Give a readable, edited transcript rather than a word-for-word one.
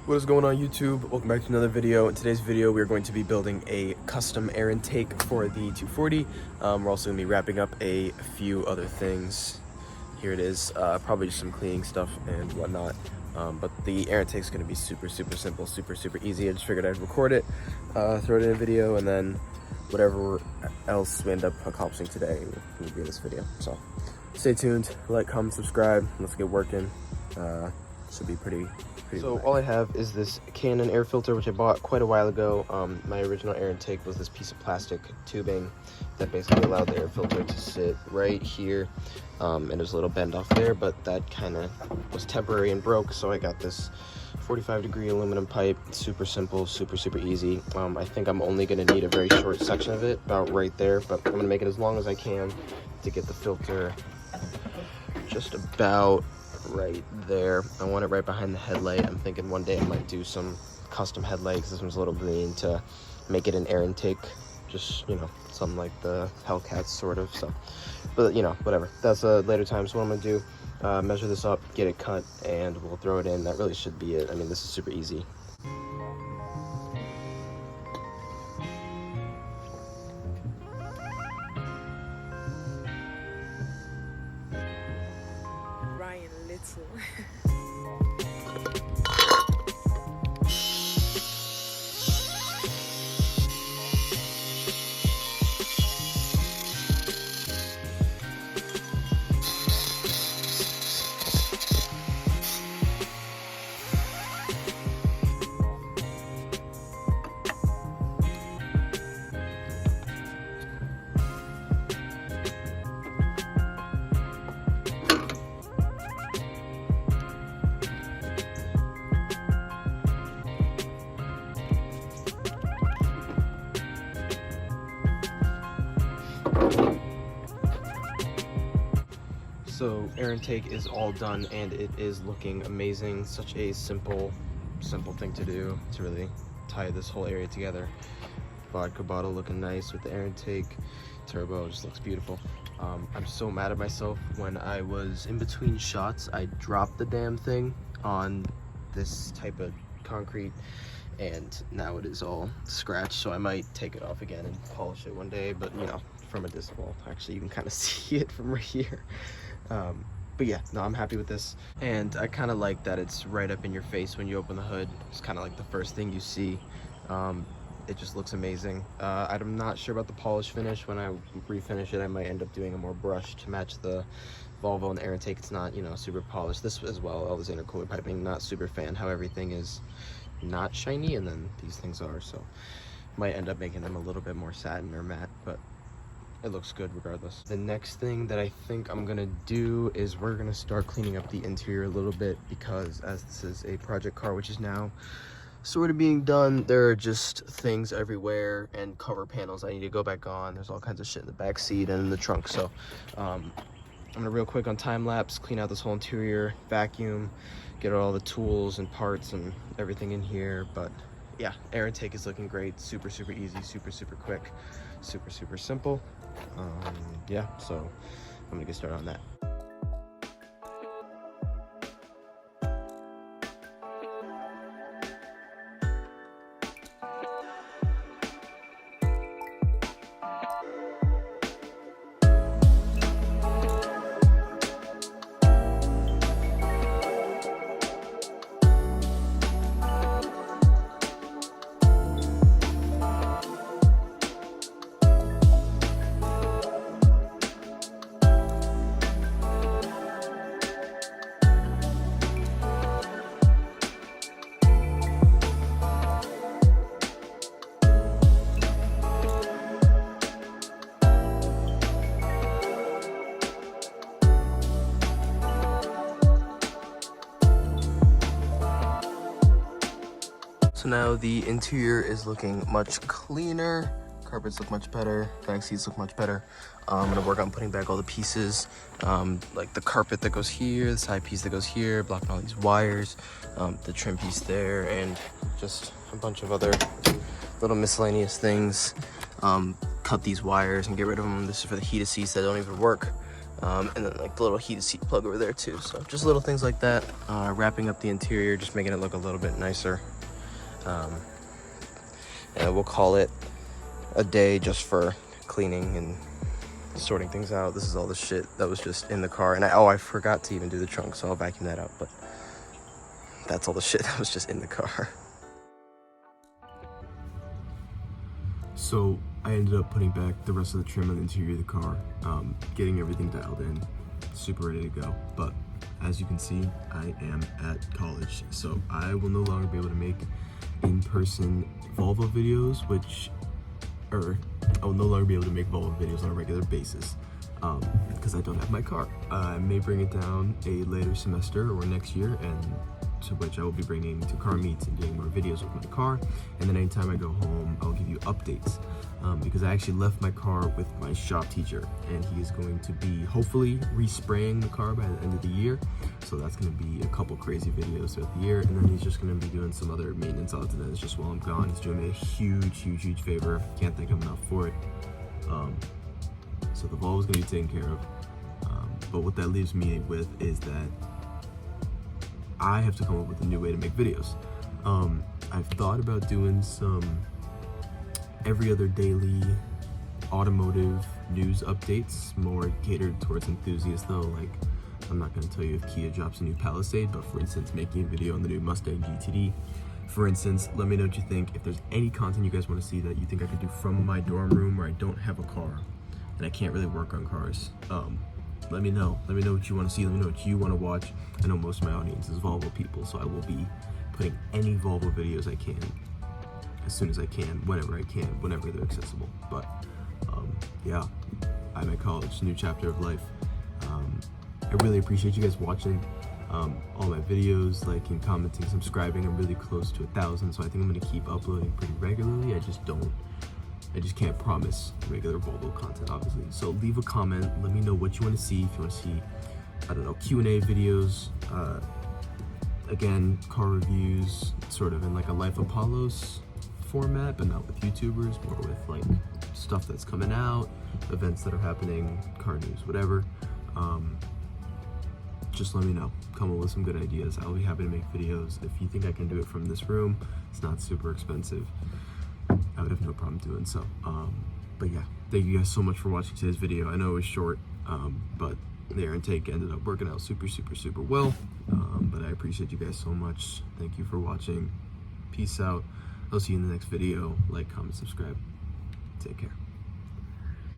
What is going on YouTube? Welcome back to another video. In today's video, we're going to be building a custom air intake for the 240. We're also going to be wrapping up a few other things. Here it is, probably just some cleaning stuff and whatnot. But the air intake is going to be super simple, super easy. I just figured I'd record it, throw it in a video, and then whatever else we end up accomplishing today will be in this video. So stay tuned, like, comment, subscribe. Let's get working. Should be pretty so all I have is this Canon air filter, which I bought quite a while ago. My original air intake was this piece of plastic tubing that basically allowed the air filter to sit right here, and there's a little bend off there, but that kind of was temporary and broke, so I got this 45-degree aluminum pipe. Super simple, super easy. I think I'm only going to need a very short section of it, about right there, but I'm going to make it as long as I can to get the filter just about right there. I want it right behind the headlight. I'm thinking one day I might do some custom headlights. This one's a little green to make it an air intake, just, you know, something like the Hellcats sort of. So, but you know, whatever, that's a later time. So what I'm gonna do, measure this up, get it cut, and we'll throw it in. That really should be it. I mean, this is super easy. So air intake is all done and it is looking amazing. Such a simple thing to do to really tie this whole area together. Vodka bottle looking nice with the air intake. Turbo just looks beautiful. I'm so mad at myself. When I was in between shots, I dropped the damn thing on this type of concrete and now it is all scratched, so I might take it off again and polish it one day, but you know, from a distance. Well, actually you can kind of see it from right here. But yeah, no, I'm happy with this, and I kind of like that it's right up in your face when you open the hood. It's kind of like the first thing you see. It just looks amazing. I'm not sure about the polish finish. When I refinish it, I might end up doing a more brush to match the Volvo and the air intake. It's not, you know, super polished. This as well, all this intercooler piping, not super fan how everything is not shiny, and then these things are, so might end up making them a little bit more satin or matte, but it looks good regardless. The next thing that I think I'm gonna do is we're gonna start cleaning up the interior a little bit, because as this is a project car, which is now sort of being done, there are just things everywhere and cover panels I need to go back on. There's all kinds of shit in the back seat and in the trunk, so I'm gonna real quick on time lapse clean out this whole interior, vacuum, get all the tools and parts and everything in here. But yeah, air intake is looking great. Super easy, super quick, super simple. Yeah, so I'm gonna get started on that. So now the interior is looking much cleaner. Carpets look much better. Back seats look much better. I'm gonna work on putting back all the pieces, like the carpet that goes here, the side piece that goes here, blocking all these wires, the trim piece there, and just a bunch of other little miscellaneous things. Cut these wires and get rid of them. This is for the heated seats that don't even work. And then like the little heated seat plug over there too. So just little things like that. Wrapping up the interior, just making it look a little bit nicer. And we'll call it a day just for cleaning and sorting things out. This is all the shit that was just in the car. And I forgot to even do the trunk, so I'll vacuum that out. But that's all the shit that was just in the car. So I ended up putting back the rest of the trim on the interior of the car, getting everything dialed in, super ready to go. But as you can see, I am at college, so I will no longer be able to make in-person Volvo videos, I will no longer be able to make Volvo videos on a regular basis because I don't have my car. I may bring it down a later semester or next year, and to which I will be bringing to car meets and doing more videos with my car. And then anytime I go home, I'll give you updates because I actually left my car with my shop teacher, and he is going to be hopefully respraying the car by the end of the year. So that's going to be a couple crazy videos throughout the year, and then he's just going to be doing some other maintenance odds and ends just while I'm gone. He's doing me a huge favor. Can't thank him enough for it. So the Volvo is going to be taken care of. But what that leaves me with is that I have to come up with a new way to make videos. I've thought about doing some every other daily automotive news updates, more catered towards enthusiasts though. Like, I'm not going to tell you if Kia drops a new Palisade, but for instance, making a video on the new Mustang GTD. For instance, let me know what you think. If there's any content you guys want to see that you think I could do from my dorm room where I don't have a car and I can't really work on cars, let me know. Let me know what you want to see. Let me know what you want to watch. I know most of my audience is Volvo people, so I will be putting any Volvo videos I can as soon as I can, whenever I can, whenever they're accessible. But yeah, I'm at college, new chapter of life. I really appreciate you guys watching all my videos, liking, commenting, subscribing. I'm really close to 1,000, so I think I'm going to keep uploading pretty regularly. I just can't promise regular Volvo content, obviously. So leave a comment, let me know what you want to see. If you want to see, I don't know, Q&A videos, again, car reviews, sort of in like a Life Apollos format, but not with YouTubers, more with like stuff that's coming out, events that are happening, car news, whatever. Just let me know. Come up with some good ideas. I'll be happy to make videos. If you think I can do it from this room, it's not super expensive, I would have no problem doing so. But yeah, thank you guys so much for watching today's video. I know it was short, but the air intake ended up working out super well. But I appreciate you guys so much. Thank you for watching. Peace out. I'll see you in the next video. Like, comment, subscribe. Take care.